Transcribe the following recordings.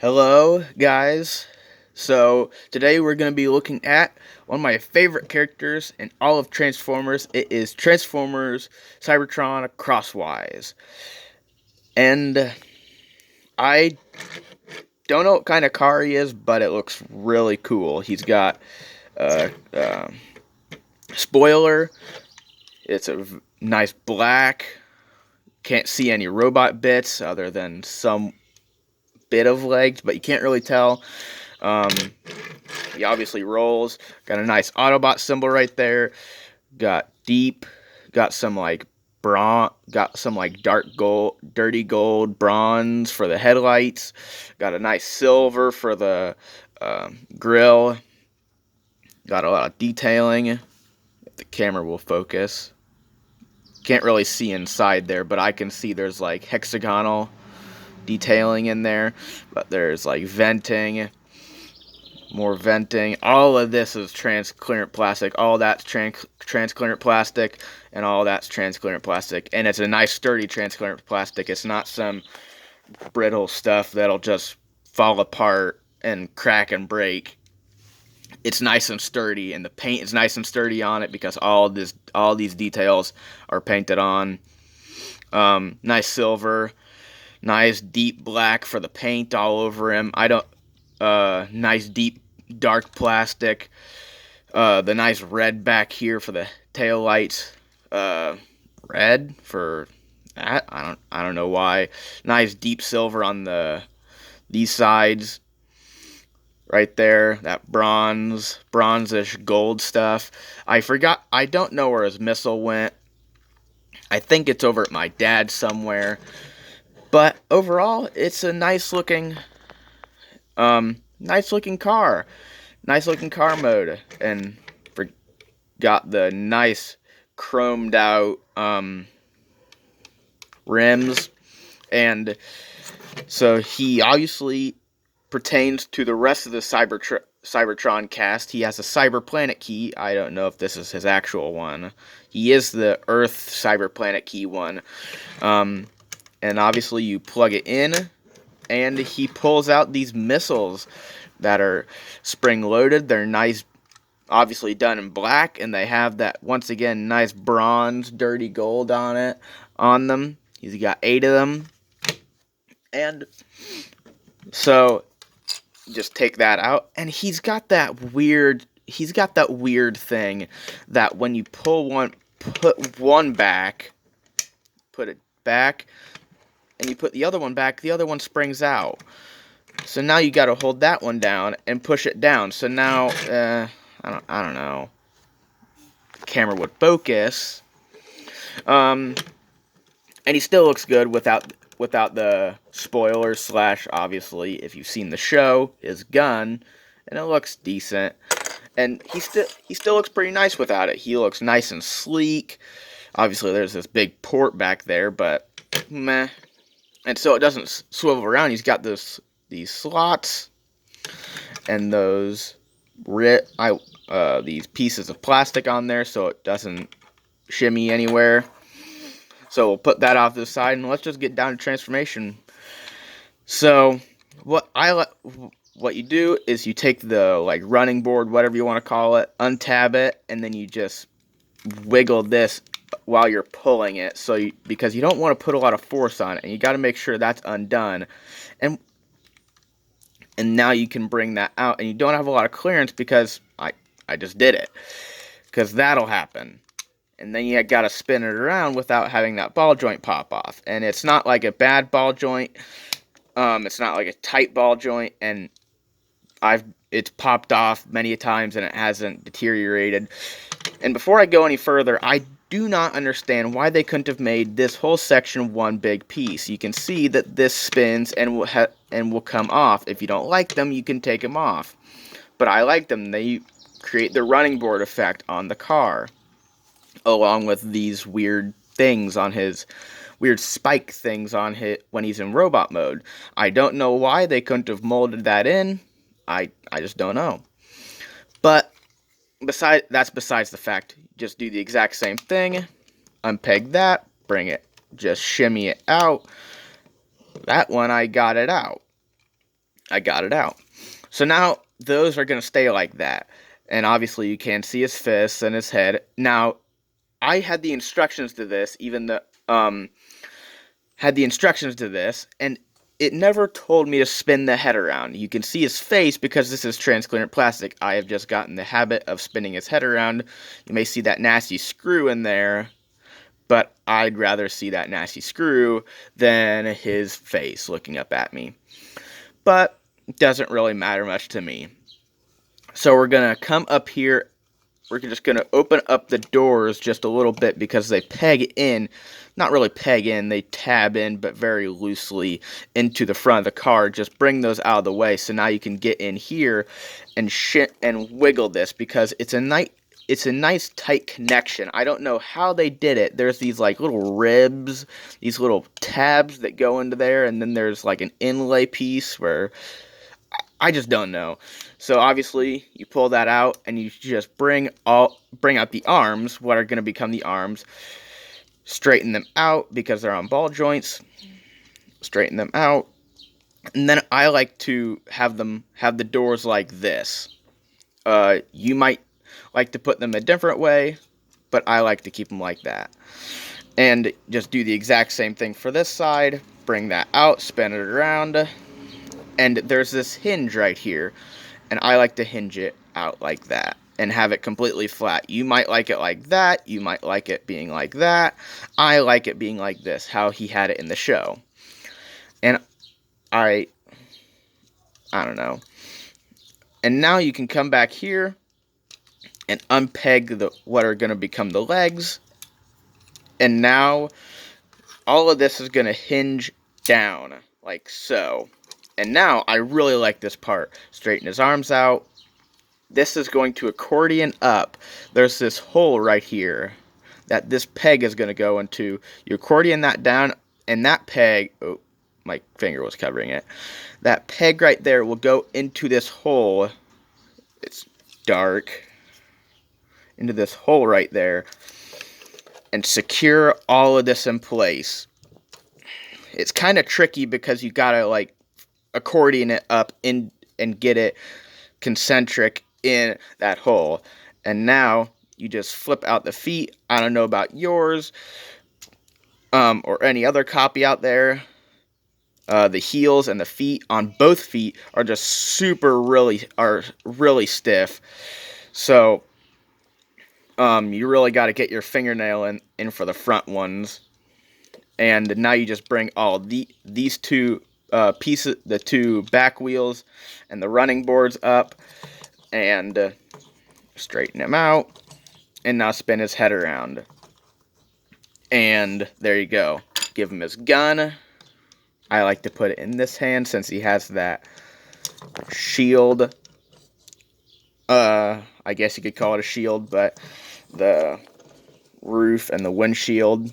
Hello, guys. So, today we're going to be looking at one of my favorite characters in all of Transformers. It is Transformers Cybertron Crosswise. And I don't know what kind of car he is, but it looks really cool. He's got a spoiler. It's a nice black. Can't see any robot bits other than some bit of legs, but you can't really tell. He obviously rolls. Got a nice Autobot symbol right there. Got deep. Got some like bronze. Got some like dark gold, dirty gold bronze for the headlights. Got a nice silver for the grill. Got a lot of detailing. If the camera will focus. Can't really see inside there, but I can see there's like hexagonal detailing in there. But there's like venting. More venting. All of this is transparent plastic. All that's transparent plastic, and all that's transparent plastic. And it's a nice, sturdy transparent plastic. It's not some brittle stuff that'll just fall apart and crack and break. It's nice and sturdy, and the paint is nice and sturdy on it because all these details are painted on. Nice silver, nice deep black for the paint all over him. Nice deep dark plastic. The nice red back here for the tail lights. Red for that. I don't know why. Nice deep silver on these sides. Right there, that bronzish gold stuff. I forgot. I don't know where his missile went. I think it's over at my dad's somewhere. But overall, it's a nice looking car. Nice looking car mode. And got the nice chromed out rims. And so he obviously pertains to the rest of the Cybertron cast. He has a Cyber Planet key. I don't know if this is his actual one. He is the Earth Cyber Planet key one. And obviously you plug it in, and he pulls out these missiles that are spring-loaded. They're nice, obviously done in black, and they have that, once again, nice bronze, dirty gold on them. He's got 8 of them. And so, just take that out, and he's got that weird thing that when you put one back, put it back, and you put the other one back, the other one springs out. So now you got to hold that one down and push it down. So now, I don't know. The camera would focus. And he still looks good without the spoiler / obviously, if you've seen the show, his gun, and it looks decent. And he still looks pretty nice without it. He looks nice and sleek. Obviously, there's this big port back there, but meh. And so it doesn't swivel around. He's got these slots and those these pieces of plastic on there, so it doesn't shimmy anywhere. So we'll put that off to the side, and let's just get down to transformation. So what you do is you take the like running board, whatever you want to call it, untab it, and then you just wiggle this while you're pulling it, because you don't want to put a lot of force on it, and you got to make sure that's undone. And now you can bring that out, and you don't have a lot of clearance because I just did it, because that'll happen. And then you got to spin it around without having that ball joint pop off. And it's not like a bad ball joint. It's not like a tight ball joint, and it's popped off many times and it hasn't deteriorated. And before I go any further, I do not understand why they couldn't have made this whole section one big piece. You can see that this spins and will come off. If you don't like them, you can take them off. But I like them. They create the running board effect on the car, along with these weird things on his weird spike things on when he's in robot mode. I don't know why they couldn't have molded that in. I just don't know. But that's besides the fact. Just do the exact same thing. Unpeg that, bring it, just shimmy it out. That one I got it out. I got it out. So now those are going to stay like that. And obviously you can see his fists and his head. Now, I had the instructions to this, had the instructions to this, and it never told me to spin the head around. You can see his face because this is transparent plastic. I have just gotten the habit of spinning his head around. You may see that nasty screw in there, but I'd rather see that nasty screw than his face looking up at me. But it doesn't really matter much to me. So we're going to come up here. We're just going to open up the doors just a little bit because they peg in, not really peg in, they tab in, but very loosely into the front of the car. Just bring those out of the way so now you can get in here and wiggle this because it's a nice tight connection. I don't know how they did it. There's these like little ribs, these little tabs that go into there, and then there's like an inlay piece where I just don't know. So obviously you pull that out and you just bring out the arms, what are going to become the arms, straighten them out because they're on ball joints, straighten them out, and then I like to have the doors like this. You might like to put them a different way, but I like to keep them like that. And just do the exact same thing for this side, bring that out, spin it around, and there's this hinge right here, and I like to hinge it out like that and have it completely flat. You might like it like that, you might like it being like that. I like it being like this, how he had it in the show. And I don't know. And now you can come back here and unpeg what are going to become the legs. And now all of this is going to hinge down like so. And now I really like this part. Straighten his arms out. This is going to accordion up. There's this hole right here that this peg is going to go into. You accordion that down, and that peg, oh, my finger was covering it. That peg right there will go into this hole. It's dark. Into this hole right there. And secure all of this in place. It's kind of tricky because you gotta like accordion it up in and get it concentric in that hole. And now you just flip out the feet. I don't know about yours or any other copy out there. The heels and the feet on both feet are just really stiff. So you really got to get your fingernail in for the front ones. And now you just bring all these two pieces, the two back wheels and the running boards up, and straighten him out. And now spin his head around. And there you go. Give him his gun. I like to put it in this hand since he has that shield. I guess you could call it a shield, but the roof and the windshield.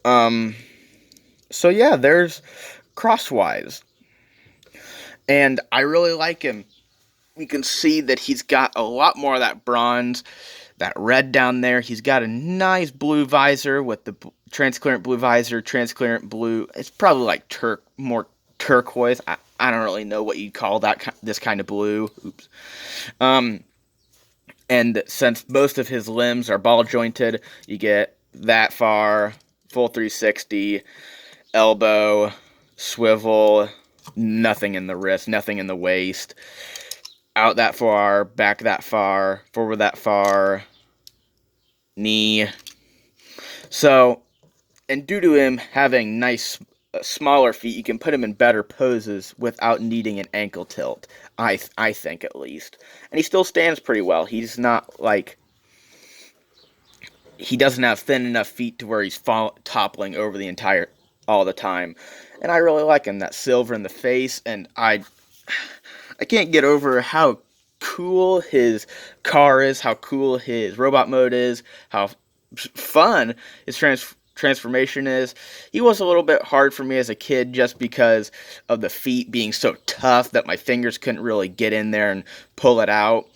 So yeah, there's Crosswise. And I really like him. You can see that he's got a lot more of that bronze, that red down there. He's got a nice blue visor with the transparent blue visor, transparent blue. It's probably like more turquoise. I don't really know what you'd call this kind of blue. Oops. And since most of his limbs are ball jointed, you get that far, full 360, elbow, swivel, nothing in the wrist, nothing in the waist, out that far, back that far, forward that far, knee. So, and due to him having nice smaller feet, you can put him in better poses without needing an ankle tilt, I think at least. And he still stands pretty well. He's not like, he doesn't have thin enough feet to where he's toppling over all the time. And I really like him, that silver in the face, and I can't get over how cool his car is, how cool his robot mode is, how fun his transformation is. He was a little bit hard for me as a kid just because of the feet being so tough that my fingers couldn't really get in there and pull it out.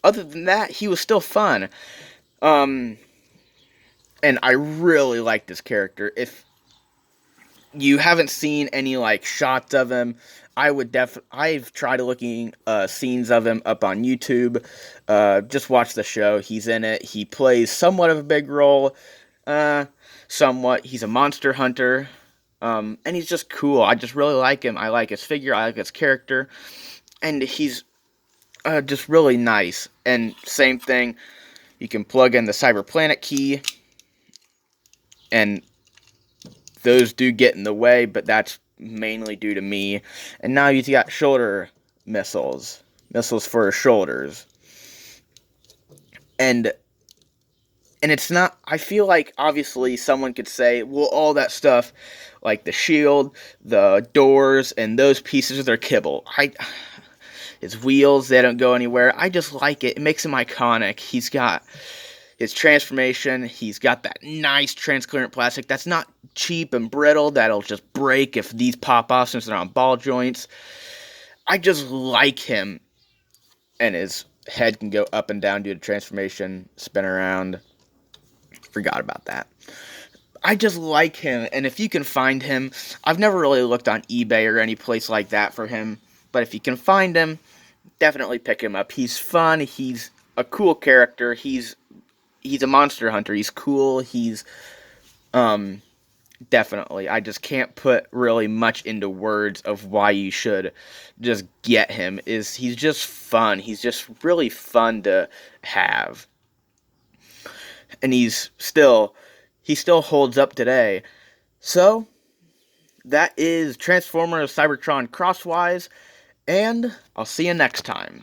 Other than that, he was still fun. And I really like this character. you haven't seen any like shots of him, I've tried looking scenes of him up on YouTube. Just watch the show. He's in it. He plays somewhat of a big role. Uh, Somewhat. He's a monster hunter. And he's just cool. I just really like him. I like his figure. I like his character, and he's just really nice. And same thing, you can plug in the Cyber Planet key, and those do get in the way, but that's mainly due to me. And now he's got shoulder missiles for his shoulders, and it's not. I feel like obviously someone could say, well, all that stuff, like the shield, the doors, and those pieces are kibble. His wheels, they don't go anywhere. I just like it. It makes him iconic. He's got his transformation. He's got that nice transparent plastic that's not cheap and brittle. That'll just break if these pop off since they're on ball joints. I just like him. And his head can go up and down due to transformation, spin around. Forgot about that. I just like him, and if you can find him, I've never really looked on eBay or any place like that for him, but if you can find him, definitely pick him up. He's fun. He's a cool character. He's a monster hunter. He's cool. He's definitely. I just can't put really much into words of why you should just get him. He's just fun. He's just really fun to have. And he still holds up today. So that is Transformers Cybertron Crosswise, and I'll see you next time.